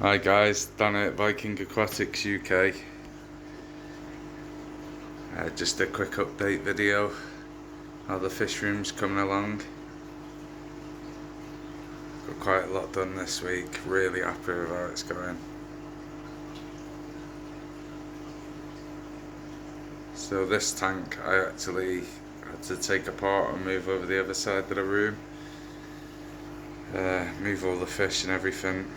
Hi guys, Dan at Viking Aquatics UK. Just a quick update video. How the fish room's coming along. Got quite a lot done this week. Really happy with how it's going. So this tank I actually had to take apart and move over the other side of the room. Move all the fish and everything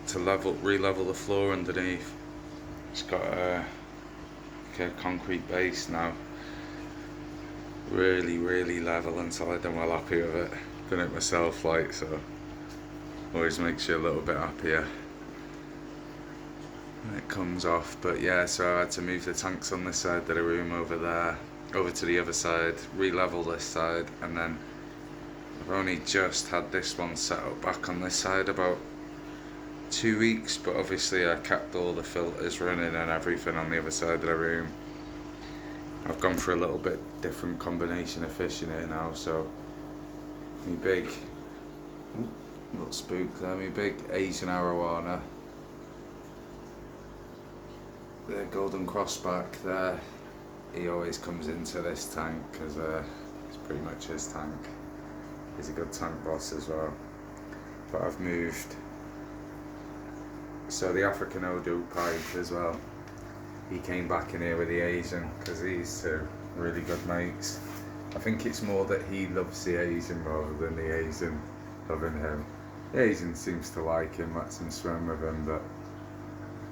to re-level the floor underneath. It's got a concrete base now. Really level and solid, and well happy with it. Done it myself, so always makes you a little bit happier when it comes off. But yeah, so I had to move the tanks on this side of the room over there, over to the other side, re-level this side, and then I've only just had this one set up back on this side about 2 weeks, but obviously I kept all the filters running and everything on the other side of the room. I've gone for a little bit different combination of fish in here now, so my big, little spook there, my big Asian Arowana, the golden crossback there, he always comes into this tank because it's pretty much his tank. He's a good tank boss as well. But I've moved, so the African Odo pike as well, he came back in here with the Asian because these two really good mates. I think it's more that he loves the Asian rather than the Asian loving him. The Asian seems to like him, lets him swim with him, but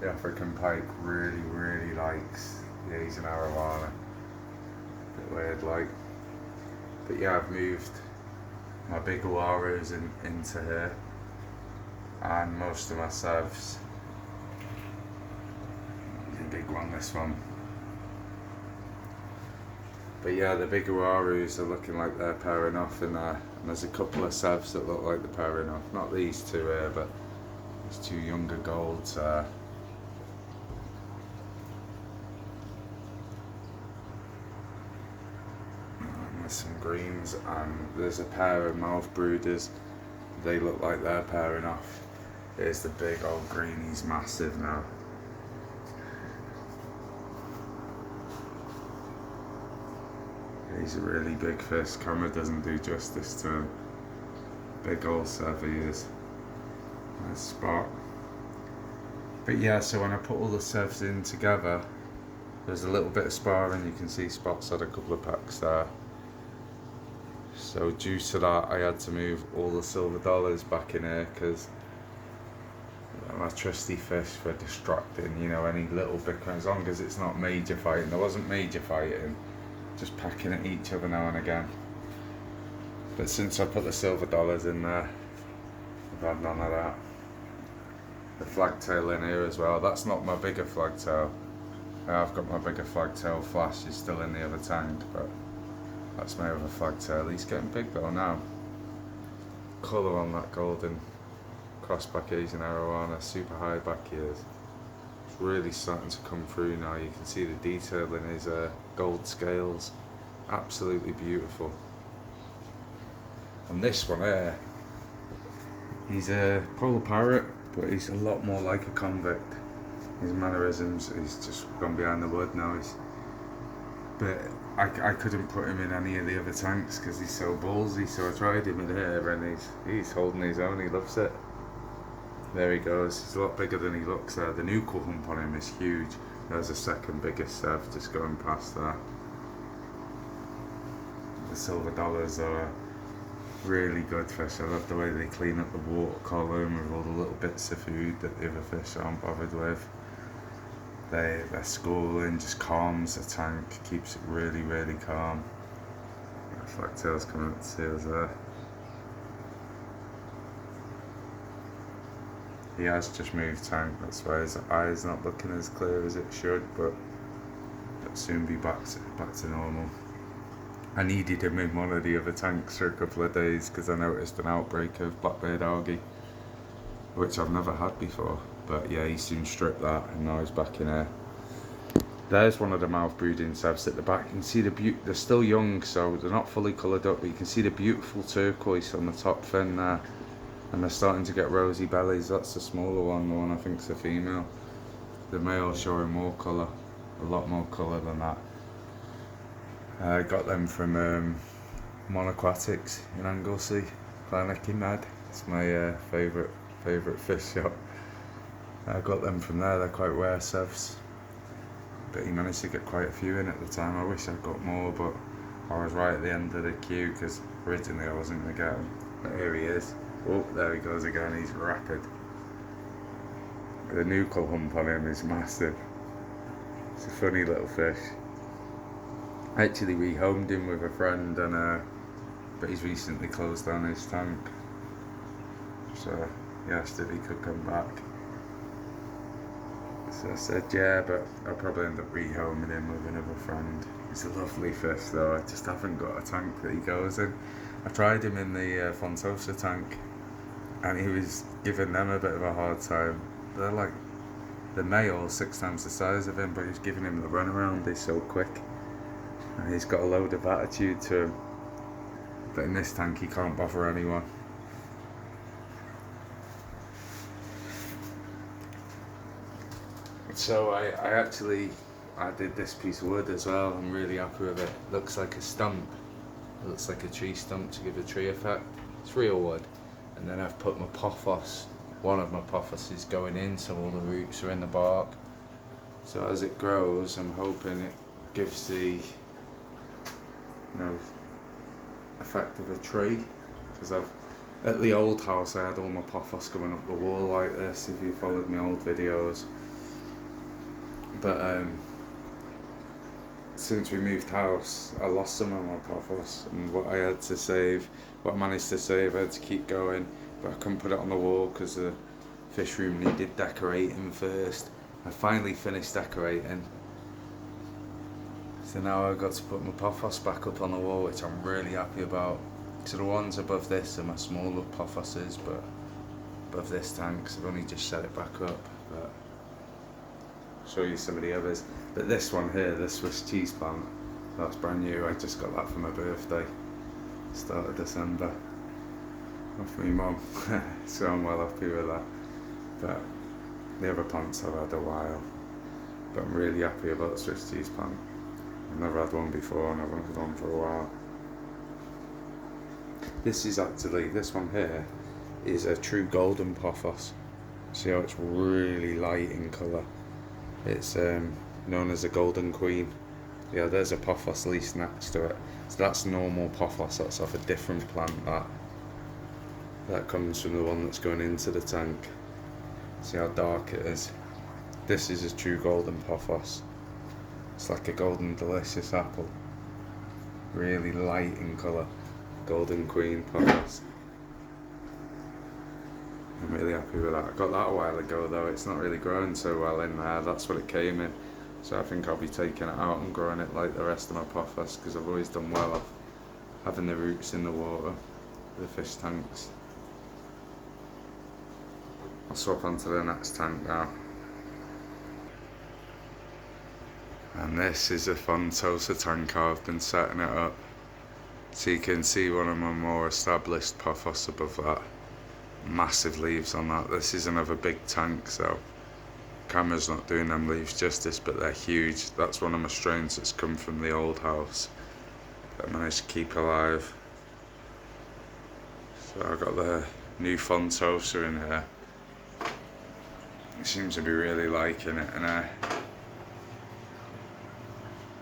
the African pike really likes the Asian Arowana. Bit weird like. But yeah, I've moved my big Awaras into here, and most of my sevs. The big one, this one. But yeah, the big Awarus are looking like they're pairing off in there, and there's a couple of sevs that look like they're pairing off. Not these two here, but these two younger golds there. There's some greens, and there's a pair of mouth brooders. They look like they're pairing off. Here's the big old green, he's massive now. He's a really big fish, camera doesn't do justice to him. Big old sev he is. Nice spot. But yeah, so when I put all the sevs in together, there's a little bit of sparring, you can see spots on a couple of packs there. So due to that, I had to move all the silver dollars back in here because my trusty fish for distracting, any little bicker, as long as it's not major fighting. There wasn't major fighting, just pecking at each other now and again. But since I put the silver dollars in there, I've had none of that. The flagtail in here as well, that's not my bigger flagtail. I've got my bigger flagtail Flash, he's still in the other tank, but that's my other flagtail. He's getting big though now. Colour on that golden crossback Asian Arowana, super high back ears. It's really starting to come through now. You can see the detail in his gold scales. Absolutely beautiful. And this one here, he's a polar parrot, but he's a lot more like a convict. His mannerisms, he's just gone behind the wood now. But I couldn't put him in any of the other tanks because he's so ballsy, so I tried him in here and he's holding his own, he loves it. There he goes, he's a lot bigger than he looks there. The nuchal hump on him is huge. There's the second biggest sev just going past there. The silver dollars are really good fish. I love the way they clean up the water column with all the little bits of food that the other fish aren't bothered with. Their schooling just calms the tank, keeps it really calm. Flagtail's coming up to see us there. He has just moved tank, that's why his eye's not looking as clear as it should, but it'll soon be back to normal. I needed him in one of the other tanks for a couple of days because I noticed an outbreak of black-beard algae, which I've never had before. But yeah, he soon stripped that and now he's back in here. There's one of the mouth brooding sevs at the back. You can see they're still young, so they're not fully coloured up, but you can see the beautiful turquoise on the top fin there. And they're starting to get rosy bellies. That's the smaller one, the one I think's a female. The male showing more colour, a lot more colour than that. I got them from Monoquatics in Anglesey, Clannicky Med. It's my favourite fish shop. I got them from there. They're quite rare sevs, but he managed to get quite a few in at the time. I wish I'd got more, but I was right at the end of the queue because originally I wasn't going to get him. But here he is. Oh, there he goes again. He's rapid. The nuchal hump on him is massive. It's a funny little fish. I actually rehomed him with a friend, and but he's recently closed down his tank. So he asked if he could come back. So I said yeah, but I'll probably end up rehoming him with another friend. He's a lovely fish though, I just haven't got a tank that he goes in. I tried him in the Fontosa tank and he was giving them a bit of a hard time. They're like, the male 6 times the size of him, but he's giving him the runaround. He's so quick and he's got a load of attitude to him. But in this tank he can't bother anyone. So I did this piece of wood as well. I'm really happy with it. Looks like a stump. It looks like a tree stump to give a tree effect. It's real wood. And then I've put my pothos. One of my pothos is going in, so all the roots are in the bark. So as it grows, I'm hoping it gives the effect of a tree. Because at the old house I had all my pothos going up the wall like this, if you followed my old videos. But since we moved house, I lost some of my pothos, and what I managed to save, I had to keep going, but I couldn't put it on the wall because the fish room needed decorating first. I finally finished decorating, so now I've got to put my pothos back up on the wall, which I'm really happy about. So the ones above this are my smaller pothoses, but above this tank, so I've only just set it back up. But show you some of the others. But this one here, the Swiss cheese plant, that's brand new. I just got that for my birthday, start of December, off my mum. So I'm well happy with that. But the other plants I've had a while, but I'm really happy about the Swiss cheese plant. I've never had one before and I've wanted one for a while. This one here is a true golden pothos. See how it's really light in colour. It's known as a golden queen. Yeah, there's a pothos leaf next to it. So that's normal pothos, that's off a different plant. That comes from the one that's going into the tank. See how dark it is? This is a true golden pothos. It's like a golden delicious apple. Really light in colour. Golden queen pothos. I'm really happy with that. I got that a while ago though, it's not really growing so well in there, that's what it came in. So I think I'll be taking it out and growing it like the rest of my pothos, because I've always done well of having the roots in the water, the fish tanks. I'll swap onto the next tank now. And this is a Fontosa tank how I've been setting it up. So you can see one of my more established pothos above that. Massive leaves on that. This is another big tank, so camera's not doing them leaves justice, but they're huge. That's one of my strains that's come from the old house that I managed to keep alive. So I've got the new Fontosa in here. It seems to be really liking it, and I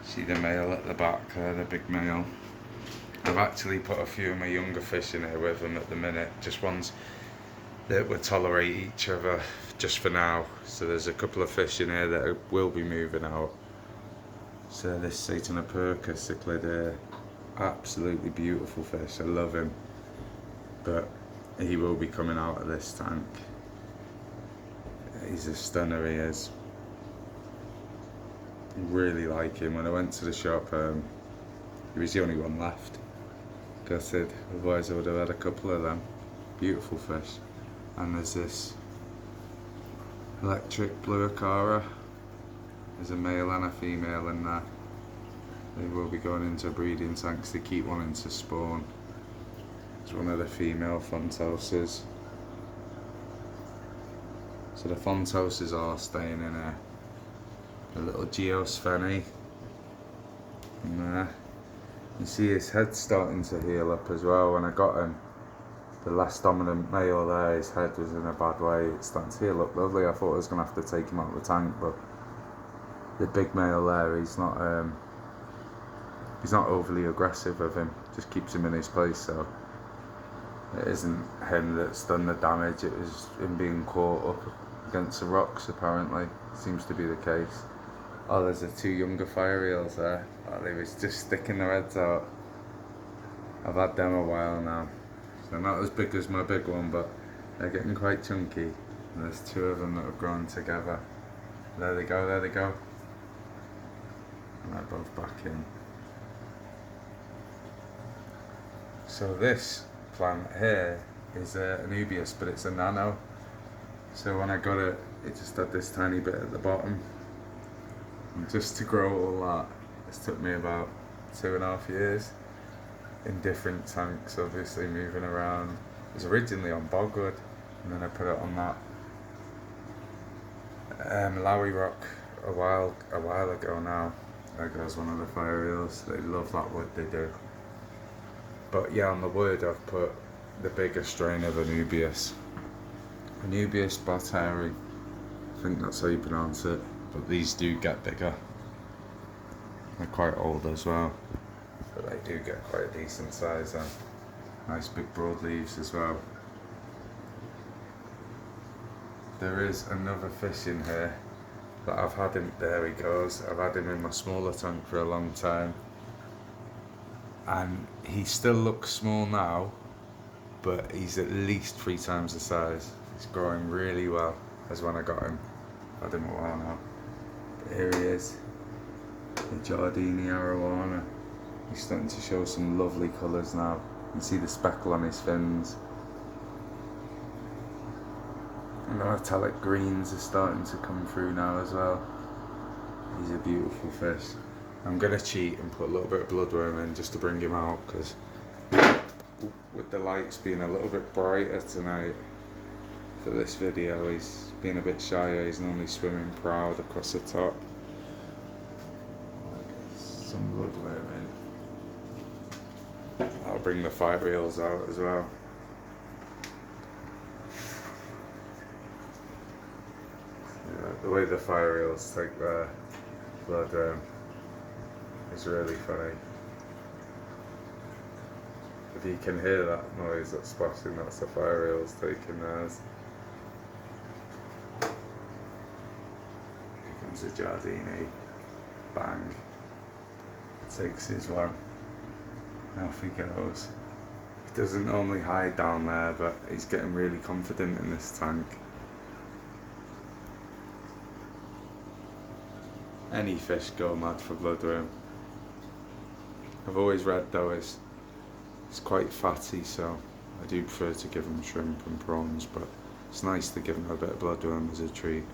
see the male at the back there, the big male. I've actually put a few of my younger fish in here with them at the minute, just ones that would tolerate each other just for now. So there's a couple of fish in here that will be moving out. So this Satanoperca cichlid, absolutely beautiful fish, I love him, but he will be coming out of this tank. He's a stunner, he is. Really like him. When I went to the shop, he was the only one left. Gutted, otherwise I would have had a couple of them. Beautiful fish. And there's this electric blue acara. There's a male and a female in there. They will be going into breeding tanks. They keep wanting to spawn. It's one of the female Fontosas. So the Fontosas are staying in here. A little Geophagus in there. You see his head starting to heal up as well. When I got him, the last dominant male there, his head was in a bad way. It's starting to heal up lovely. I thought I was going to have to take him out of the tank, but the big male there, he's not overly aggressive with him. Just keeps him in his place. So it isn't him that's done the damage. It was him being caught up against the rocks. Apparently, seems to be the case. Oh, there's the two younger fire eels there. Oh, they was just sticking their heads out. I've had them a while now. They're not as big as my big one, but they're getting quite chunky. And there's two of them that have grown together. There they go, there they go. And they're both back in. So this plant here is Anubias, but it's a nano. So when I got it, it just had this tiny bit at the bottom. And just to grow all that, it's took me about 2.5 years. In different tanks, obviously moving around. It was originally on bogwood, and then I put it on that Lowy rock a while ago now. There goes one of the fire eels. They love that wood, they do. But yeah, on the wood I've put the bigger strain of Anubias bateri. I think that's how you pronounce it. But these do get bigger. They're quite old as well. But they do get quite a decent size and nice big broad leaves as well. There is another fish in here that I've had him, there he goes, I've had him in my smaller tank for a long time. And he still looks small now, but he's at least 3 times the size. He's growing really well as when I got him. I've had him a while now. But here he is, the Jardini Arowana. He's starting to show some lovely colours now. You can see the speckle on his fins. And the metallic greens are starting to come through now as well. He's a beautiful fish. I'm going to cheat and put a little bit of bloodworm in just to bring him out, because with the lights being a little bit brighter tonight for this video, he's being a bit shyer. He's normally swimming proud across the top. Some bloodworm in. I'll bring the fire eels out as well. Yeah, the way the fire eels take their blood is really funny. If you can hear that noise, that splashing, that's the fire eels taking theirs. Here comes the Jardini. Bang. Takes his one. Off he goes. He doesn't normally hide down there, but he's getting really confident in this tank. Any fish go mad for bloodworm. I've always read though it's quite fatty, so I do prefer to give him shrimp and prawns, but it's nice to give him a bit of bloodworm as a treat.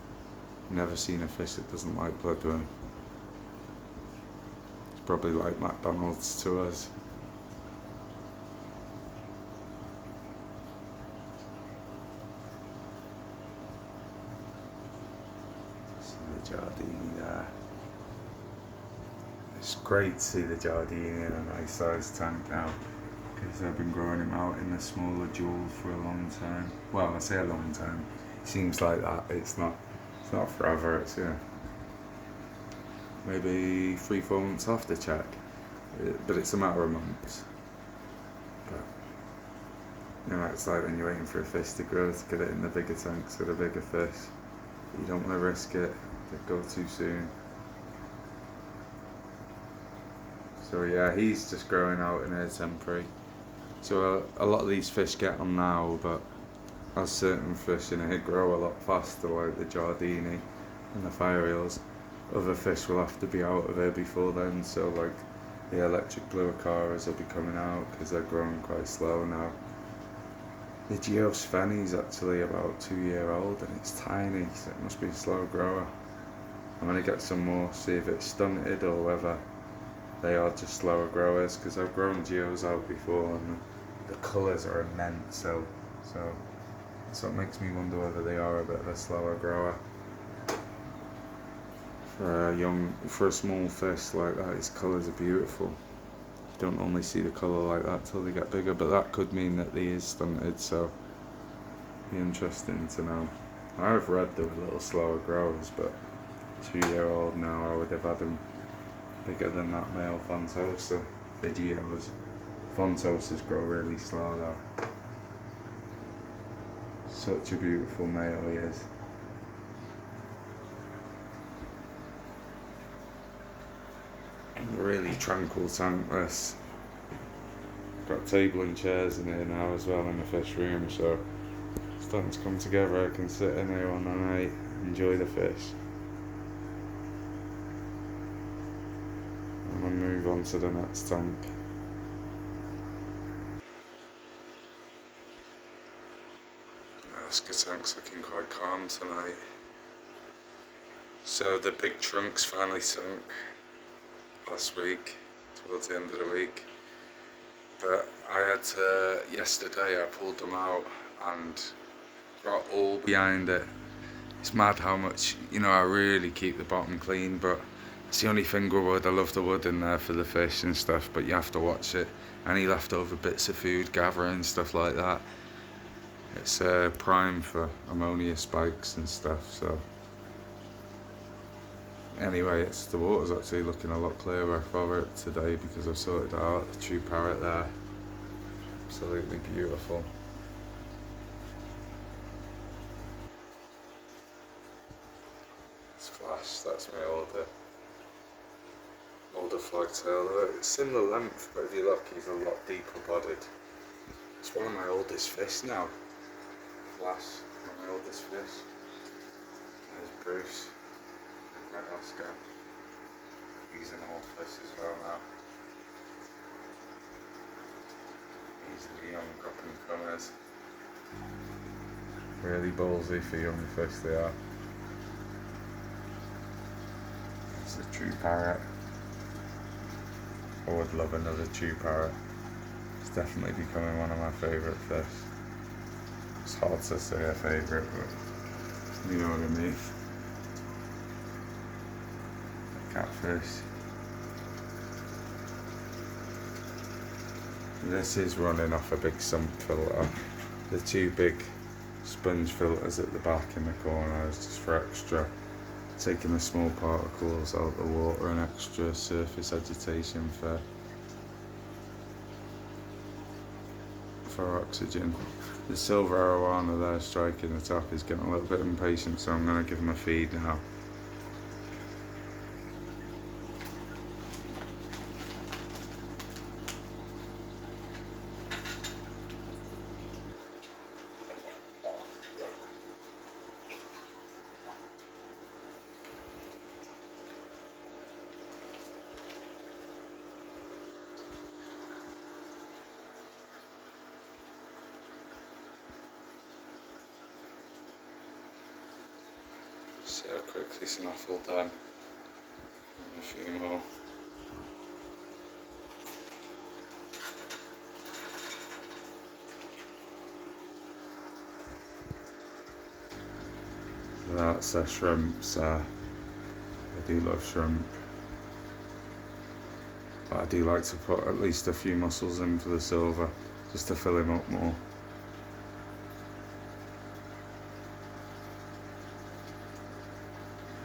Never seen a fish that doesn't like bloodworm. It's probably like McDonald's to us. See the Jardini there. It's great to see the Jardini in a nice sized tank now, because I've been growing him out in the smaller jewel for a long time. Well, I say a long time. It seems like that. It's not forever. It's maybe 3-4 months off to check, but it's a matter of months. But you know, it's like when you're waiting for a fish to grow to get it in the bigger tanks with the bigger fish. You don't want to risk it to go too soon. So yeah, he's just growing out in here temporary. So a lot of these fish get on now, but as certain fish in here grow a lot faster, like the Jardini and the fire eels, other fish will have to be out of here before then. So like the electric blue acaras will be coming out because they're growing quite slow now. The Geophagus is actually about 2-year-old and it's tiny, so it must be a slow grower. I'm going to get some more, see if it's stunted or whether they are just slower growers, because I've grown Geos out before and the colours are immense, so So it makes me wonder whether they are a bit of a slower grower. For a small fish like that, his colours are beautiful. You don't normally see the colour like that till they get bigger, but that could mean that they is stunted, so be interesting to know. I've read they were little slower growers, but 2-year-old now, I would have had them bigger than that male Fontosa videos. Fontosas grow really slow though. Such a beautiful male he is. Really tranquil tank this. Got a table and chairs in here now as well in the fish room, so it's starting to come together. I can sit in here on the night, enjoy the fish. And I'll move on to the next tank. Oscar tank's looking quite calm tonight. So the big trunks finally sunk last week, towards the end of the week. But I had to, yesterday I pulled them out and got all behind it. It's mad how much, I really keep the bottom clean, but it's the only thing with wood. I love the wood in there for the fish and stuff, but you have to watch it. Any leftover bits of food, gathering, stuff like that. It's prime for ammonia spikes and stuff, so. Anyway, the water's actually looking a lot clearer for it today because I've sorted out the true parrot there. Absolutely beautiful. It's Flash, that's my older flagtail. It's similar length, but if you look, he's a lot deeper bodied. It's one of my oldest fish now. Flash, one of my oldest fish. There's Bruce. Red Oscar. He's an old fish as well now. He's the young up and comers. Really ballsy for young fish they are. It's a true parrot. I would love another true parrot. It's definitely becoming one of my favourite fish. It's hard to say a favourite, but you know what I mean. Catfish. This is running off a big sump filter. The two big sponge filters at the back in the corner is just for extra, taking the small particles out of the water and extra surface agitation for oxygen. The silver arowana there striking the top is getting a little bit impatient, so I'm going to give him a feed now. See how quickly snaffled then. A few more. That's shrimps. I do love shrimp. But I do like to put at least a few mussels in for the silver, just to fill him up more.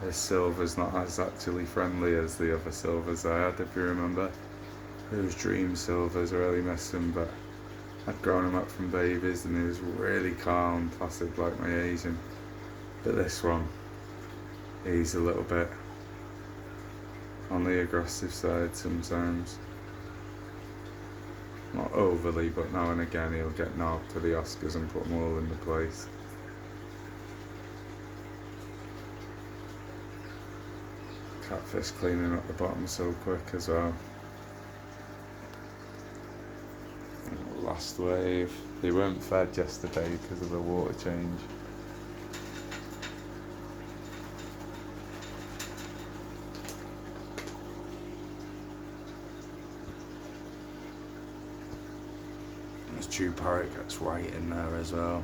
This silver's not as actually friendly as the other silvers I had, if you remember. Those dream silvers really missed him, but I'd grown him up from babies and he was really calm, placid like my Asian. But this one, he's a little bit on the aggressive side sometimes. Not overly, but now and again he'll get knocked to the Oscars and put them all into place. Catfish cleaning up the bottom so quick as well. Last wave. They weren't fed yesterday because of the water change. This true parrot gets right in there as well.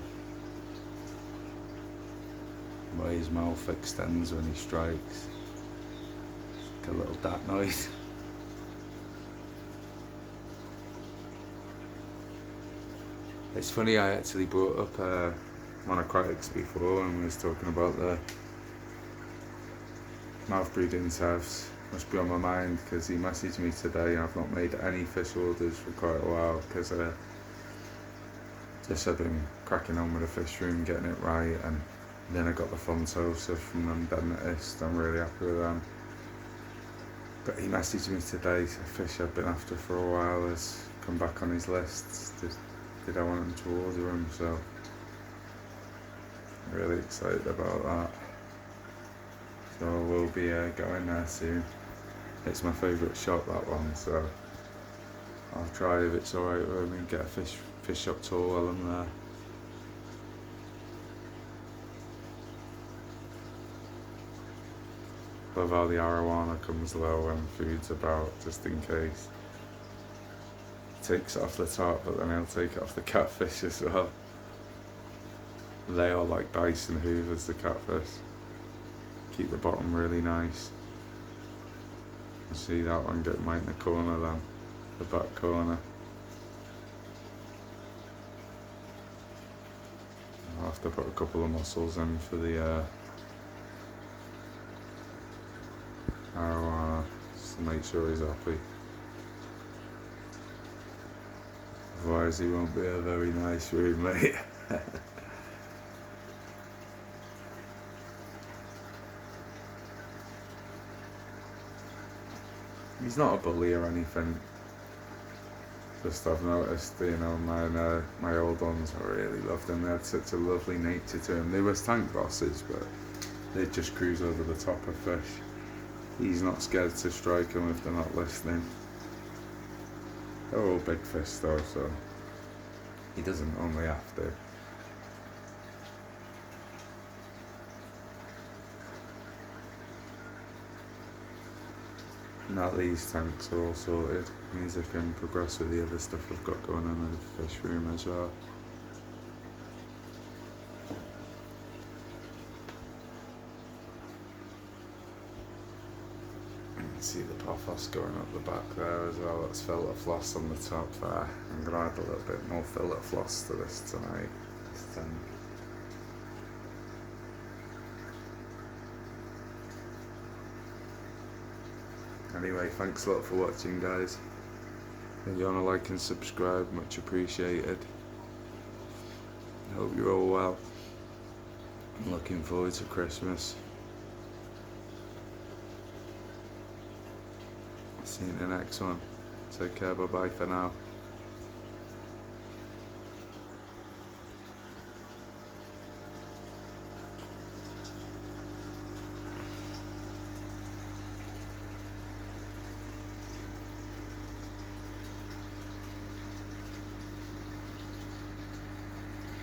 The way his mouth extends when he strikes. It's like a little dat noise. It's funny, I actually brought up monochrotics before and we was talking about the mouth breeding sevs. Must be on my mind because he messaged me today. I've not made any fish orders for quite a while because just I've been cracking on with the fish room, getting it right, and then I got the Fontosa from them dentists. I'm really happy with them. But he messaged me today, a fish I've been after for a while has come back on his list. Did I want him to order them? So I'm really excited about that. So we'll be going there soon. It's my favourite shop, that one, so I'll try if it's alright with me and get a fish shop tour while I'm there. Love how the arowana comes low when food's about, just in case. Takes it off the top, but then he'll take it off the catfish as well. They are like Dyson Hoovers, the catfish. Keep the bottom really nice. See that one get right in the corner then, the back corner. I'll have to put a couple of mussels in for the arowana, just to make sure he's happy. Otherwise he won't be a very nice roommate. He's not a bully or anything. Just I've noticed, you know, my old ones, I really loved them. They had such a lovely nature to them. They were tank bosses, but they'd just cruise over the top of fish. He's not scared to strike them if they're not listening. They're all big fish though, so he doesn't only have to. Now these tanks are all sorted, means I can progress with the other stuff I've got going on in the fish room as well. You can see the pothos going up the back there as well. That's filter floss on the top there. I'm going to add a little bit more filter floss to this tonight. This tank. Anyway, thanks a lot for watching, guys. If you want to like and subscribe, much appreciated. I hope you're all well. I'm looking forward to Christmas. See you in the next one. Take care, bye bye for now.